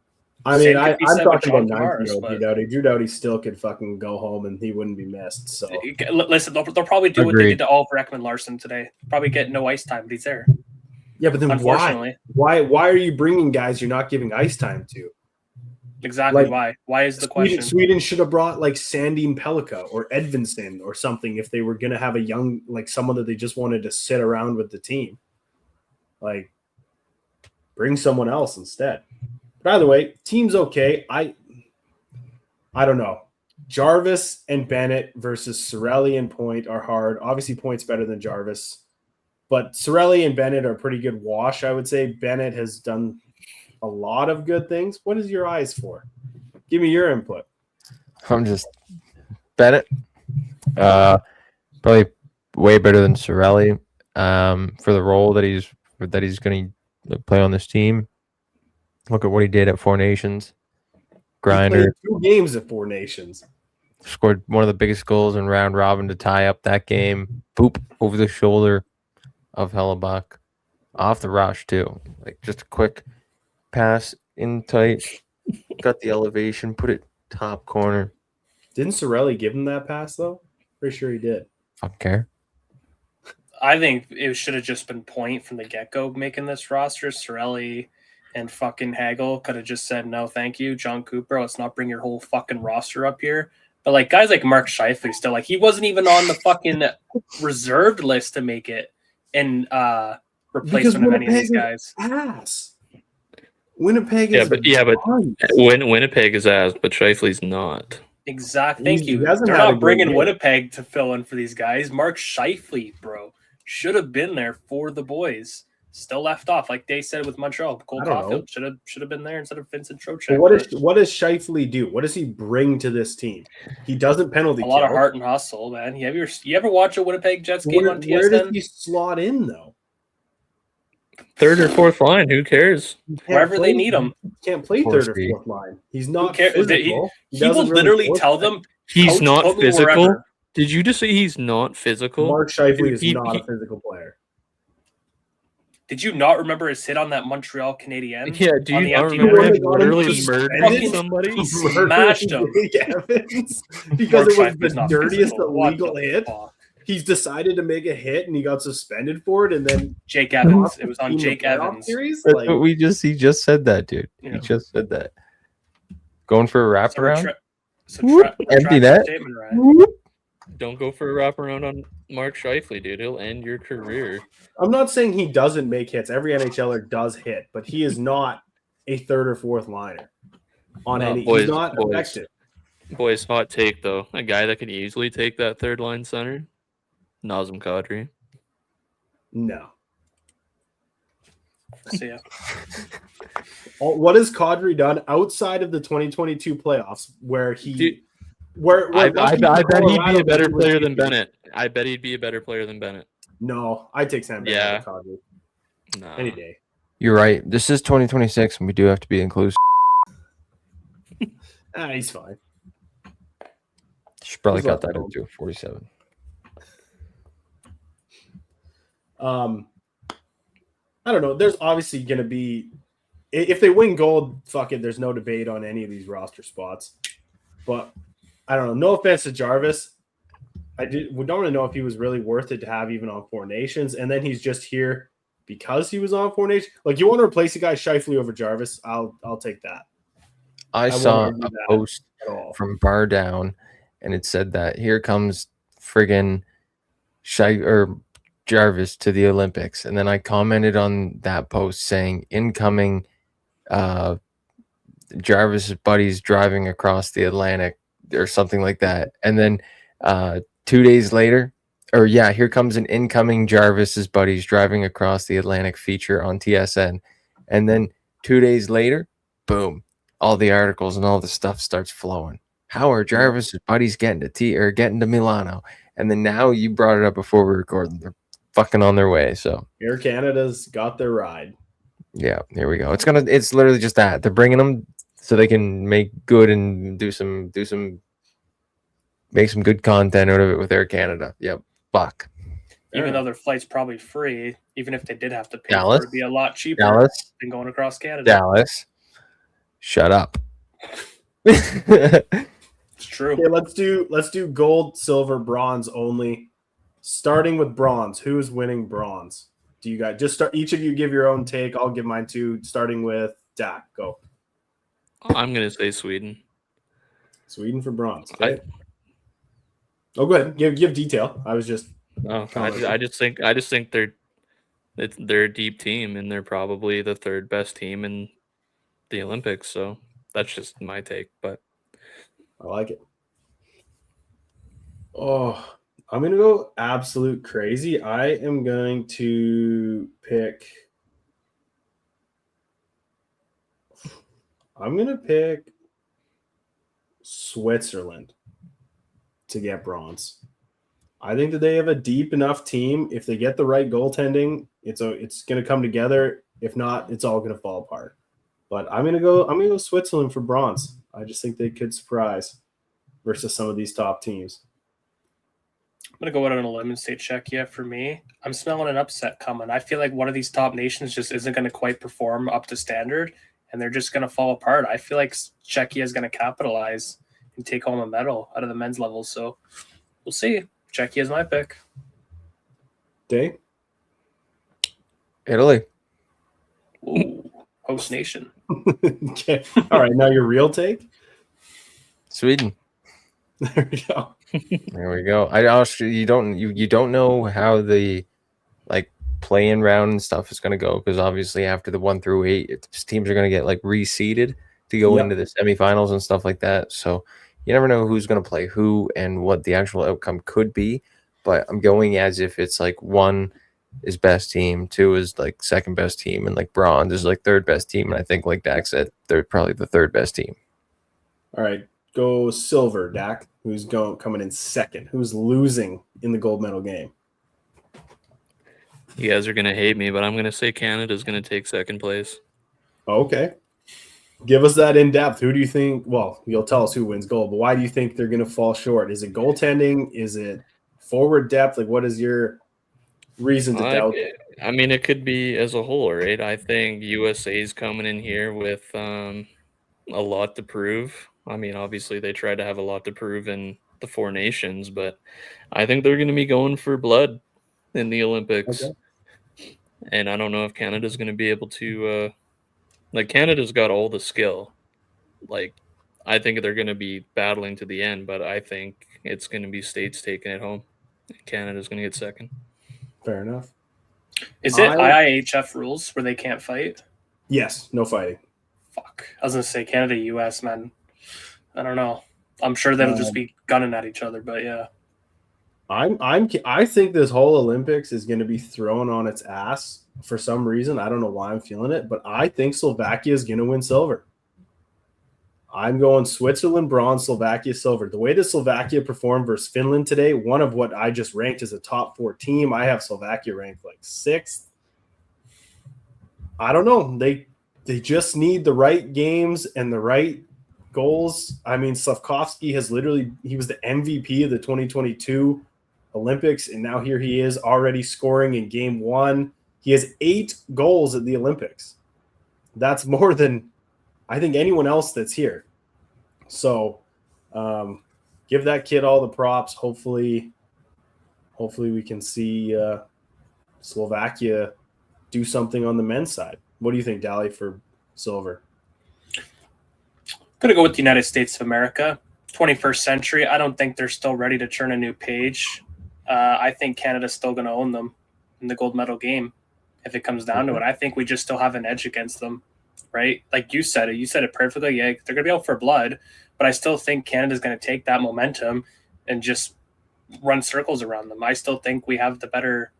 I mean, I'm talking about 9-year-old Drew Doughty. Drew Doughty still could fucking go home and he wouldn't be missed. So listen, they'll probably do what they did to Oliver Ekman-Larsson today. Probably get no ice time, but he's there. Yeah, but then why? Why are you bringing guys you're not giving ice time to? Exactly, like, why? Why is the question? Sweden should have brought like Sandin Pellikka or Edvinsson or something if they were going to have a young, like someone that they just wanted to sit around with the team. Like, bring someone else instead. By the way, team's okay. I don't know. Jarvis and Bennett versus Cirelli and Point are hard. Obviously, Point's better than Jarvis. But Cirelli and Bennett are a pretty good wash, I would say. Bennett has done a lot of good things. What is your eyes for? Give me your input. I'm just Bennett. Probably way better than Cirelli for the role that he's going to play on this team. Look at what he did at Four Nations. Grinder. 2 games at Four Nations. Scored one of the biggest goals in round robin to tie up that game. Boop over the shoulder of Hellebuck. Off the rush, too. Like just a quick pass in tight. Got the elevation. Put it top corner. Didn't Cirelli give him that pass, though? Pretty sure he did. Fuck care. I think it should have just been Point from the get-go making this roster. Cirelli and fucking Hagel could have just said, no, thank you, John Cooper. Let's not bring your whole fucking roster up here. But, like, guys like Mark Scheifele still, like, he wasn't even on the fucking reserved list to make it in replacement of any of these guys. Ass. Winnipeg is Winnipeg is ass, but Scheifele's not. Exactly. Thank you. They're not bringing Winnipeg to fill in for these guys. Mark Scheifele, bro, should have been there for the boys. Still left off, like they said with Montreal. Cole Caulfield should have been there instead of Vincent Trocheck. What does Scheifele do? What does he bring to this team? He doesn't penalty kill. A lot of heart and hustle, man. You ever watch a Winnipeg Jets game on TSN? Where does he slot in though? Third or fourth line, who cares? Wherever they need him. He can't play third or fourth line. He's not physical. He will literally tell them he's not physical. Did you just say he's not physical? Mark Scheifele is not a physical player. Did you not remember his hit on that Montreal Canadiens? Yeah, do you not remember him literally murdering somebody? He smashed him. Because it was the dirtiest illegal hit. He's decided to make a hit and he got suspended for it. And then Jake Evans. It was on Jake Evans. Like, he just said that, dude. Yeah. He just said that. Going for a wraparound? Empty net? Don't go for a wraparound on Mark Scheifele, dude. He'll end your career. I'm not saying he doesn't make hits. Every NHLer does hit, but he is not a third or fourth liner on any. He's not effective. Boys, hot take though. A guy that could easily take that third line center, Nazem Kadri. No. See ya. What has Kadri done outside of the 2022 playoffs where he? Dude, I bet he'd be a better player than Bennett. I bet he'd be a better player than Bennett. No, I'd take Sam Bennett over Kadri. Nah. Any day. You're right. This is 2026, and we do have to be inclusive. He's fine. Should probably cut that into 47. I don't know. There's obviously going to be, if they win gold, fuck it. There's no debate on any of these roster spots. But I don't know. No offense to Jarvis. We don't want to know if he was really worth it to have even on Four Nations. And then he's just here because he was on Four Nations. Like, you want to replace a guy Scheifele over Jarvis? I'll take that. I saw a post from Bar Down, and it said that here comes friggin' Jarvis to the Olympics. And then I commented on that post saying incoming Jarvis' buddies driving across the Atlantic or something like that. And then 2 days later, here comes an incoming Jarvis' buddies driving across the Atlantic feature on TSN. And then 2 days later, boom, all the articles and all the stuff starts flowing. How are Jarvis' buddies getting to Milano? And then now you brought it up before we recorded. They're fucking on their way. So Air Canada's got their ride. Yeah, here we go. It's literally just that. They're bringing them so they can make good and make some good content out of it with Air Canada. Yep. Fuck. Even though their flight's probably free, even if they did have to pay Dallas? for it, it'd be a lot cheaper Dallas. than going across Canada. Dallas. Shut up. It's true. Okay, let's do gold, silver, bronze only. Starting with bronze. Who is winning bronze? Do you guys just start? Each of you give your own take. I'll give mine too. Starting with Dak. Go. I'm gonna say Sweden. Sweden for bronze. Okay. Oh, go ahead. Give detail. I was just. No, I just think they're a deep team, and they're probably the third best team in the Olympics. So that's just my take. But I like it. Oh, I'm going to go absolute crazy. I am going to pick. I'm going to pick Switzerland to get bronze. I think that they have a deep enough team. If they get the right goaltending, it's going to come together. If not, it's all going to fall apart. But I'm going to go Switzerland for bronze. I just think they could surprise versus some of these top teams. I'm going to go out on a limb and say Czechia for me. I'm smelling an upset coming. I feel like one of these top nations just isn't going to quite perform up to standard, and they're just going to fall apart. I feel like Czechia is going to capitalize and take home a medal out of the men's level. So we'll see. Czechia is my pick. Dave? Italy. Ooh, host nation. Okay. All right. Now your real take? Sweden. There we go. There we go. You don't know how the play-in round and stuff is going to go, because obviously after the 1 through 8, teams are going to get reseeded to go into the semifinals and stuff like that. So you never know who's going to play who and what the actual outcome could be. But I'm going as if it's 1 is best team, 2 is second best team, and bronze is third best team. And I think, like Dak said, they're probably the third best team. All right. Go silver, Dak. Who's coming in second? Who's losing in the gold medal game? you guys are gonna hate me, but I'm gonna say Canada's gonna take second place. Okay. Give us that in depth. Who do you think? Well, you'll tell us who wins gold, but why do you think they're going to fall short? Is it goaltending? Is it forward depth? What is your reason to doubt? I mean, it could be as a whole, right? I think USA's coming in here with a lot to prove. I mean, obviously they try to have a lot to prove in the 4 nations, but I think they're going to be going for blood in the Olympics. Okay. And I don't know if Canada's going to be able to Canada's got all the skill. I think they're going to be battling to the end, but I think it's going to be States taking it home. Canada's going to get second. Fair enough. Is it IIHF rules where they can't fight? Yes, no fighting. Fuck. I was going to say Canada, US, man. I don't know. I'm sure that'll just be gunning at each other, but yeah. I think this whole Olympics is going to be thrown on its ass for some reason. I don't know why I'm feeling it, but I think Slovakia is going to win silver. I'm going Switzerland bronze, Slovakia silver. The way that Slovakia performed versus Finland today, one of what I just ranked as a top 4 team, I have Slovakia ranked 6th. I don't know. They just need the right games and the right goals. I mean, Slavkovsky he was the MVP of the 2022 Olympics, and now here he is already scoring in game 1. He has 8 goals at the Olympics. That's more than I think anyone else that's here. So give that kid all the props. Hopefully we can see Slovakia do something on the men's side. What do you think, Dally, for silver? I'm going to go with the United States of America. 21st century. I don't think they're still ready to turn a new page. I think Canada's still going to own them in the gold medal game if it comes down to it. I think we just still have an edge against them, right? Like you said it perfectly. Yeah, they're going to be out for blood, but I still think Canada's going to take that momentum and just run circles around them. I still think we have the better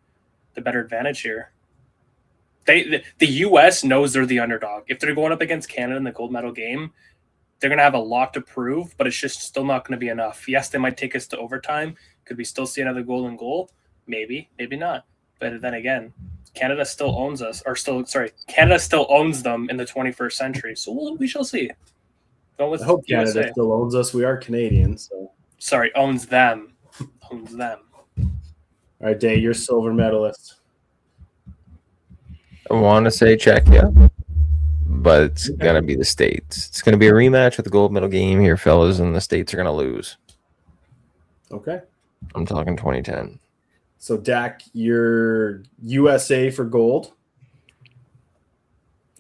advantage here. The U.S. knows they're the underdog. If they're going up against Canada in the gold medal game, they're going to have a lot to prove, but it's just still not going to be enough. Yes, they might take us to overtime. Could we still see another golden goal? Maybe, maybe not. But then again, Canada still owns us, Canada still owns them in the 21st century. So we shall see. Go with I hope Canada USA. still owns us. We are Canadians. So. Sorry, owns them. Owns them. All right, Day, you're silver medalist. I want to say Czechia, but it's going to be the States. It's going to be a rematch with the gold medal game here, fellas, and the States are going to lose. Okay. I'm talking 2010. So, Dak, you're USA for gold.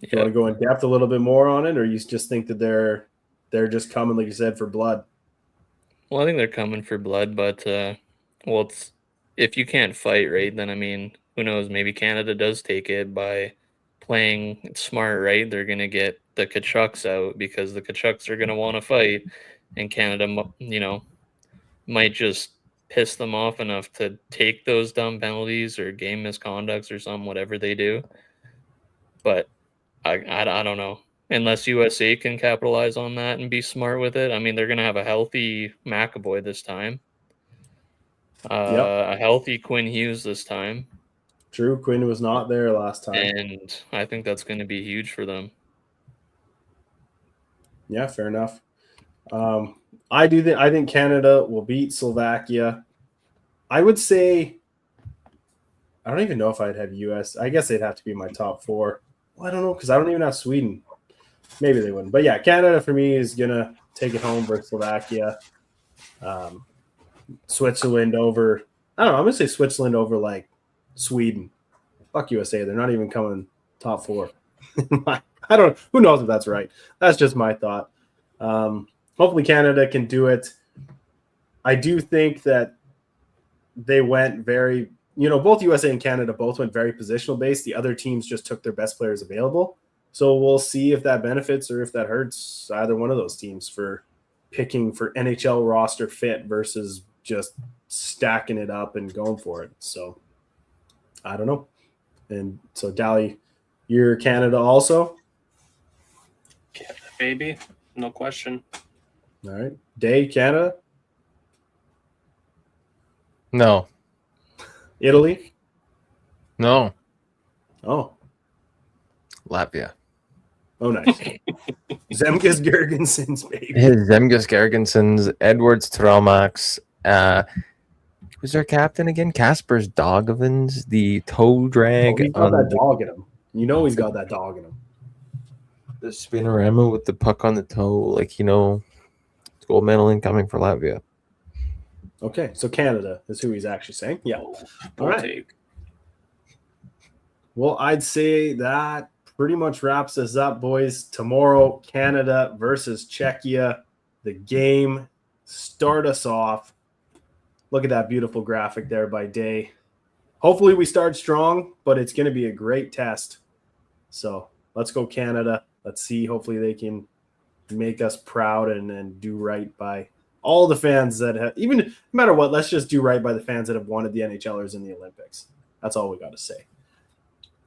You want to go in depth a little bit more on it, or you just think that they're just coming, like you said, for blood? Well, I think they're coming for blood, but it's if you can't fight, right? Then I mean, who knows? Maybe Canada does take it by playing smart, right? They're gonna get the Kachucks out because the Kachucks are gonna want to fight, and Canada, might just piss them off enough to take those dumb penalties or game misconducts or something, whatever they do. But I don't know. Unless USA can capitalize on that and be smart with it. I mean, they're going to have a healthy McAvoy this time. A healthy Quinn Hughes this time. True, Quinn was not there last time. And I think that's going to be huge for them. Yeah, fair enough. I think Canada will beat Slovakia. I would say, I don't even know if I'd have US. I guess they'd have to be my top 4. Well, I don't know, because I don't even have Sweden. Maybe they wouldn't. But yeah, Canada for me is going to take it home versus Slovakia. Switzerland over, I don't know, I'm going to say Switzerland over like Sweden. Fuck USA. They're not even coming top 4. I don't know. Who knows if that's right? That's just my thought. Hopefully Canada can do it. I do think that they went very, both USA and Canada both went very positional based. The other teams just took their best players available. So we'll see if that benefits or if that hurts either one of those teams for picking for NHL roster fit versus just stacking it up and going for it. So I don't know. And so Dally, you're Canada also? Canada, baby. No question. All right. Day, Canada? No. Italy? No. Oh. Latvia. Oh, nice. Zemgus Girgensons, baby. Zemgus Girgensons, Edwards Tromax. Who's their captain again? Kasper's Dogovins, the toe drag. He's got that dog in him. He's got that dog in him. The spinorama with the puck on the toe. Gold medal incoming for Latvia. Okay, so Canada is who he's actually saying. Yeah. All right. Well, I'd say that pretty much wraps us up, boys. Tomorrow, Canada versus Czechia. The game. Start us off. Look at that beautiful graphic there by Day. Hopefully we start strong, but it's going to be a great test. So let's go Canada. Let's see. Hopefully they can make us proud and do right by all the fans that have, even no matter what, let's just do right by the fans that have wanted the NHLers in the Olympics. That's all we got to say.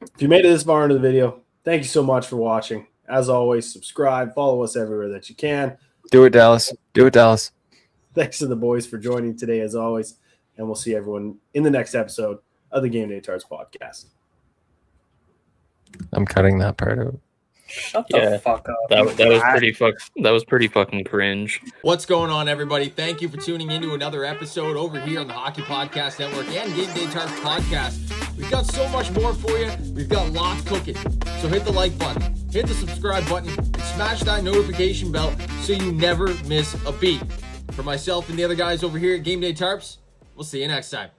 If you made it this far into the video, thank you so much for watching. As always, subscribe, follow us everywhere that you can. Do it, Dallas. Do it, Dallas. Thanks to the boys for joining today, as always. And we'll see everyone in the next episode of the Game Day Tarts podcast. I'm cutting that part out. Shut the fuck up. That was pretty fucking cringe. What's going on, everybody? Thank you for tuning into another episode over here on the Hockey Podcast Network and Game Day Tarts Podcast. We've got so much more for you. We've got lots cooking. So hit the like button, hit the subscribe button, and smash that notification bell so you never miss a beat. For myself and the other guys over here at Game Day Tarps, we'll see you next time.